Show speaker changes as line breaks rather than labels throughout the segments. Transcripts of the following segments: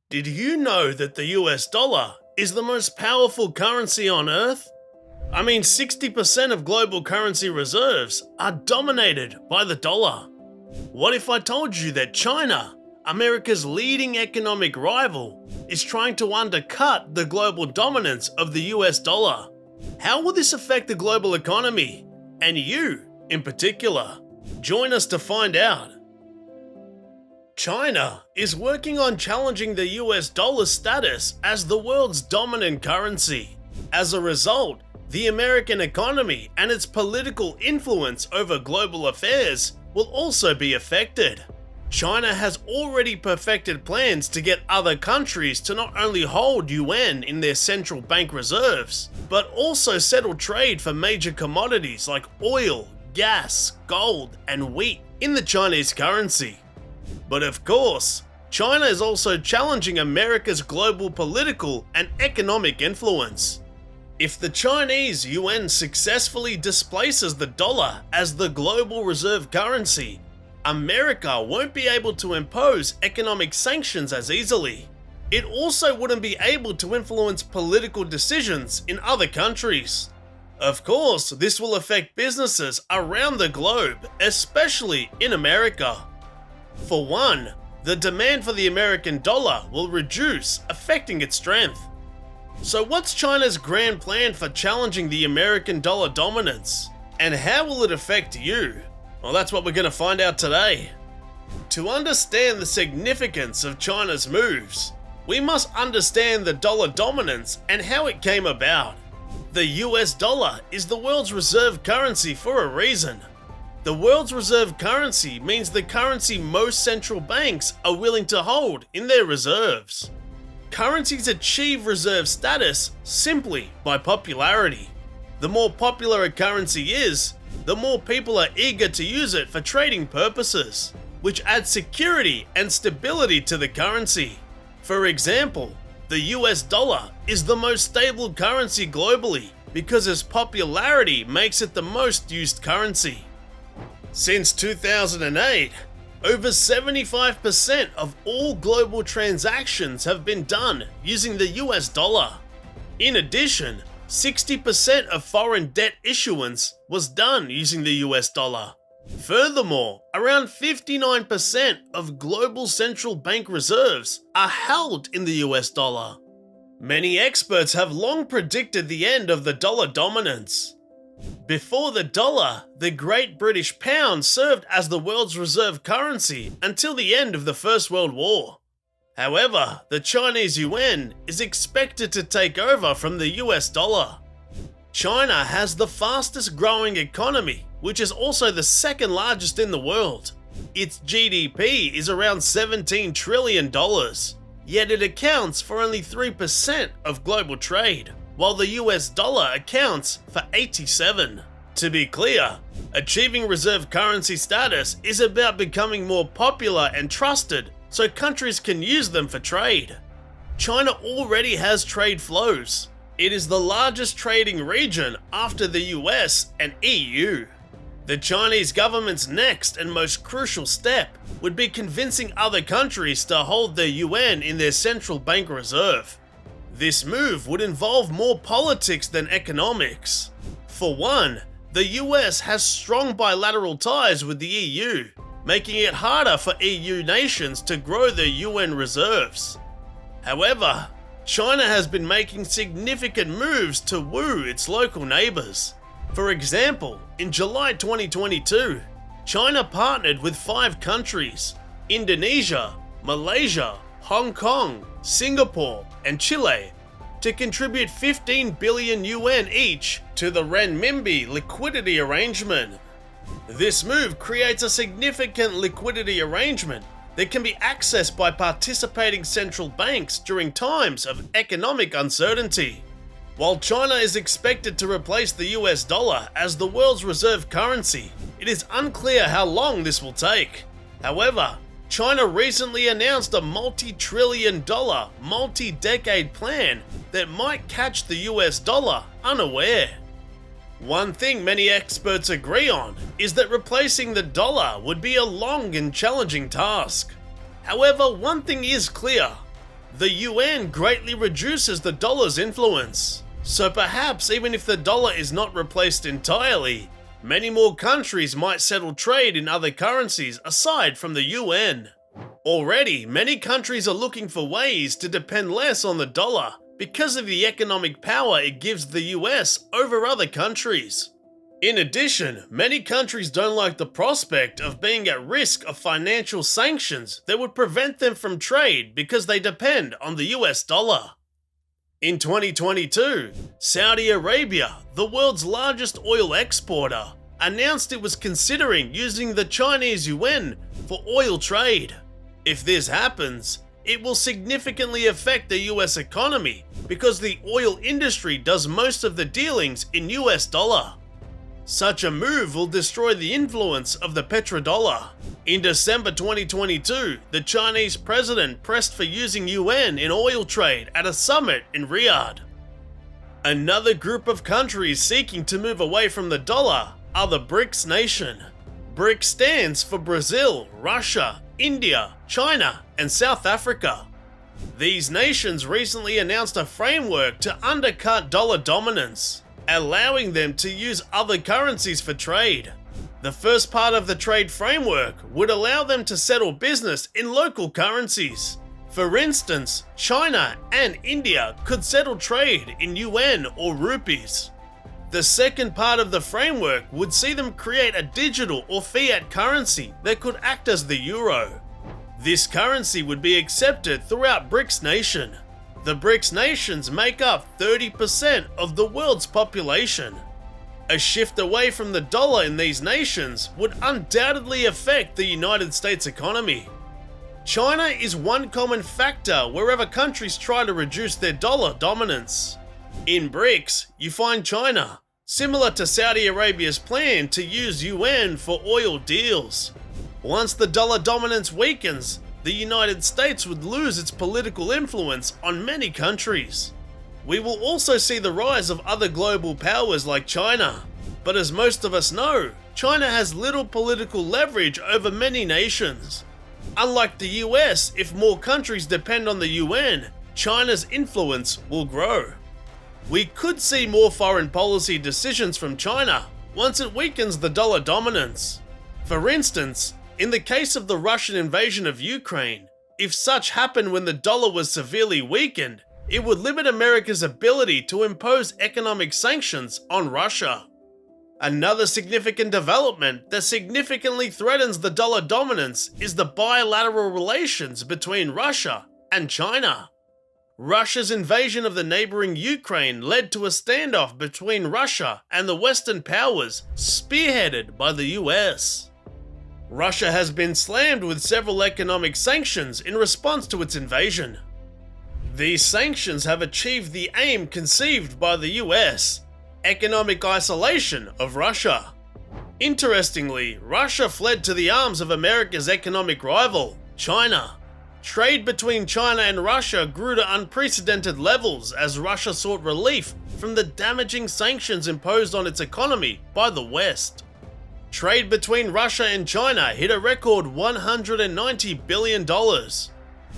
Did you know that the US dollar is the most powerful currency on Earth? 60% of global currency reserves are dominated by the dollar. What if I told you that China, America's leading economic rival, is trying to undercut the global dominance of the US dollar? How will this affect the global economy, and you in particular? Join us to find out. China is working on challenging the US dollar's status as the world's dominant currency. As a result, the American economy and its political influence over global affairs will also be affected. China has already perfected plans to get other countries to not only hold yuan in their central bank reserves, but also settle trade for major commodities like oil, gas, gold, and wheat in the Chinese currency. But of course, China is also challenging America's global political and economic influence. If the Chinese yuan successfully displaces the dollar as the global reserve currency, America won't be able to impose economic sanctions as easily. It also wouldn't be able to influence political decisions in other countries. Of course, this will affect businesses around the globe, especially in America. For one, the demand for the American dollar will reduce, affecting its strength. So what's China's grand plan for challenging the American dollar dominance? And how will it affect you? Well, that's what we're going to find out today. To understand the significance of China's moves, we must understand the dollar dominance and how it came about. The US dollar is the world's reserve currency for a reason. The world's reserve currency means the currency most central banks are willing to hold in their reserves. Currencies achieve reserve status simply by popularity. The more popular a currency is, the more people are eager to use it for trading purposes, which adds security and stability to the currency. For example, the US dollar is the most stable currency globally because its popularity makes it the most used currency. Since 2008, over 75% of all global transactions have been done using the US dollar. In addition, 60% of foreign debt issuance was done using the US dollar. Furthermore, around 59% of global central bank reserves are held in the US dollar. Many experts have long predicted the end of the dollar dominance. Before the dollar, the Great British Pound served as the world's reserve currency until the end of the First World War. However, the Chinese yuan is expected to take over from the US dollar. China has the fastest growing economy, which is also the second largest in the world. Its GDP is around $17 trillion, yet it accounts for only 3% of global trade, while the US dollar accounts for 87%. To be clear, achieving reserve currency status is about becoming more popular and trusted so countries can use them for trade. China already has trade flows. It is the largest trading region after the US and EU. The Chinese government's next and most crucial step would be convincing other countries to hold their yuan in their central bank reserve. This move would involve more politics than economics. For one, the US has strong bilateral ties with the EU, making it harder for EU nations to grow their UN reserves. However, China has been making significant moves to woo its local neighbors. For example, in July 2022, China partnered with 5 countries: Indonesia, Malaysia, Hong Kong, Singapore, and Chile, to contribute 15 billion yuan each to the renminbi liquidity arrangement. This move creates a significant liquidity arrangement that can be accessed by participating central banks during times of economic uncertainty. While China is expected to replace the US dollar as the world's reserve currency, it is unclear how long this will take. However, China recently announced a multi-trillion-dollar, multi-decade plan that might catch the US dollar unaware. One thing many experts agree on is that replacing the dollar would be a long and challenging task. However, one thing is clear: The UN greatly reduces the dollar's influence. So perhaps even if the dollar is not replaced entirely, many more countries might settle trade in other currencies aside from the UN. Already, many countries are looking for ways to depend less on the dollar because of the economic power it gives the US over other countries. In addition, many countries don't like the prospect of being at risk of financial sanctions that would prevent them from trade because they depend on the US dollar. In 2022, Saudi Arabia, the world's largest oil exporter, announced it was considering using the Chinese yuan for oil trade. If this happens, it will significantly affect the US economy because the oil industry does most of the dealings in US dollar. Such a move will destroy the influence of the petrodollar. In December 2022, the Chinese president pressed for using yuan in oil trade at a summit in Riyadh. Another group of countries seeking to move away from the dollar are the BRICS nation. BRICS stands for Brazil, Russia, India, China, and South Africa. These nations recently announced a framework to undercut dollar dominance, allowing them to use other currencies for trade. The first part of the trade framework would allow them to settle business in local currencies. For instance, China and India could settle trade in yuan or rupees. The second part of the framework would see them create a digital or fiat currency that could act as the euro. This currency would be accepted throughout BRICS nation. The BRICS nations make up 30% of the world's population. A shift away from the dollar in these nations would undoubtedly affect the United States economy. China is one common factor wherever countries try to reduce their dollar dominance. In BRICS, you find China, similar to Saudi Arabia's plan to use yuan for oil deals. Once the dollar dominance weakens, the United States would lose its political influence on many countries. We will also see the rise of other global powers like China. But as most of us know, China has little political leverage over many nations. Unlike the US, if more countries depend on the UN, China's influence will grow. We could see more foreign policy decisions from China once it weakens the dollar dominance. For instance, in the case of the Russian invasion of Ukraine, if such happened when the dollar was severely weakened, it would limit America's ability to impose economic sanctions on Russia. Another significant development that significantly threatens the dollar dominance is the bilateral relations between Russia and China. Russia's invasion of the neighboring Ukraine led to a standoff between Russia and the Western powers, spearheaded by the US. Russia has been slammed with several economic sanctions in response to its invasion. These sanctions have achieved the aim conceived by the US: economic isolation of Russia. Interestingly, Russia fled to the arms of America's economic rival, China. Trade between China and Russia grew to unprecedented levels as Russia sought relief from the damaging sanctions imposed on its economy by the West. Trade between Russia and China hit a record $190 billion.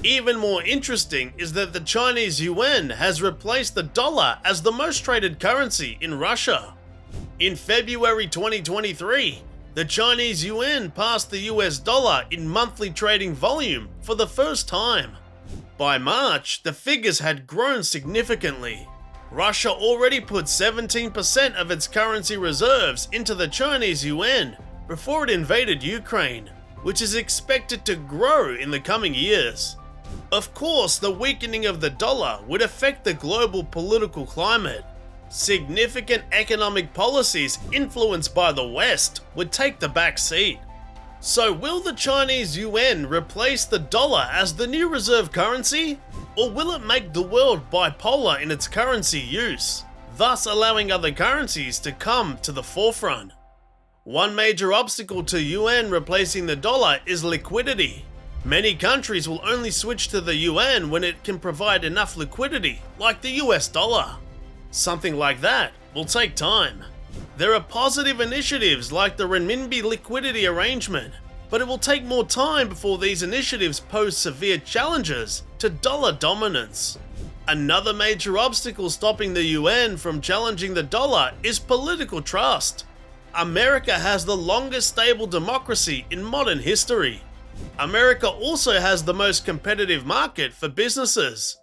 Even more interesting is that the Chinese yuan has replaced the dollar as the most traded currency in Russia. In February 2023, the Chinese yuan passed the US dollar in monthly trading volume for the first time. By March, the figures had grown significantly. Russia already put 17% of its currency reserves into the Chinese yuan before it invaded Ukraine, which is expected to grow in the coming years. Of course, the weakening of the dollar would affect the global political climate. Significant economic policies influenced by the West would take the back seat. So will the Chinese yuan replace the dollar as the new reserve currency? Or will it make the world bipolar in its currency use, thus allowing other currencies to come to the forefront? One major obstacle to yuan replacing the dollar is liquidity. Many countries will only switch to the yuan when it can provide enough liquidity, like the US dollar. Something like that will take time. There are positive initiatives like the renminbi liquidity arrangement. but it will take more time before these initiatives pose severe challenges to dollar dominance. Another major obstacle stopping the UN from challenging the dollar is political trust. America has the longest stable democracy in modern history. America also has the most competitive market for businesses.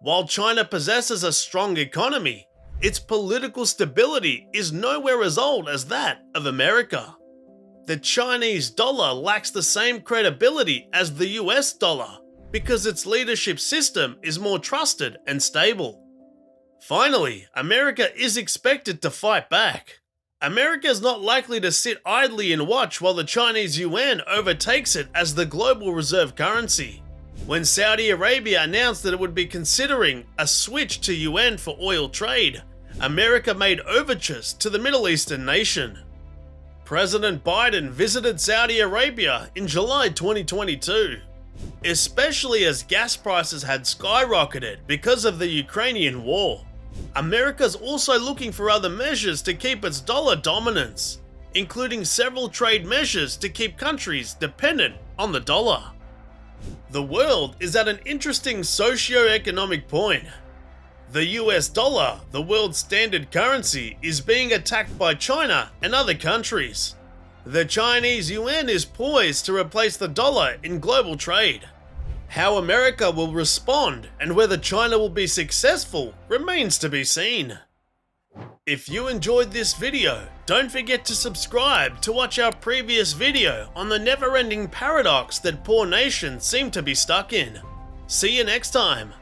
While China possesses a strong economy, its political stability is nowhere as old as that of America. The Chinese dollar lacks the same credibility as the US dollar because its leadership system is more trusted and stable. Finally, America is expected to fight back. America is not likely to sit idly and watch while the Chinese yuan overtakes it as the global reserve currency. When Saudi Arabia announced that it would be considering a switch to yuan for oil trade, America made overtures to the Middle Eastern nation. President Biden visited Saudi Arabia in July 2022, especially as gas prices had skyrocketed because of the Ukrainian war. America's also looking for other measures to keep its dollar dominance, including several trade measures to keep countries dependent on the dollar. The world is at an interesting socio-economic point. The US dollar, the world's standard currency, is being attacked by China and other countries. The Chinese yuan is poised to replace the dollar in global trade. How America will respond and whether China will be successful remains to be seen. If you enjoyed this video, don't forget to subscribe to watch our previous video on the never-ending paradox that poor nations seem to be stuck in. See you next time.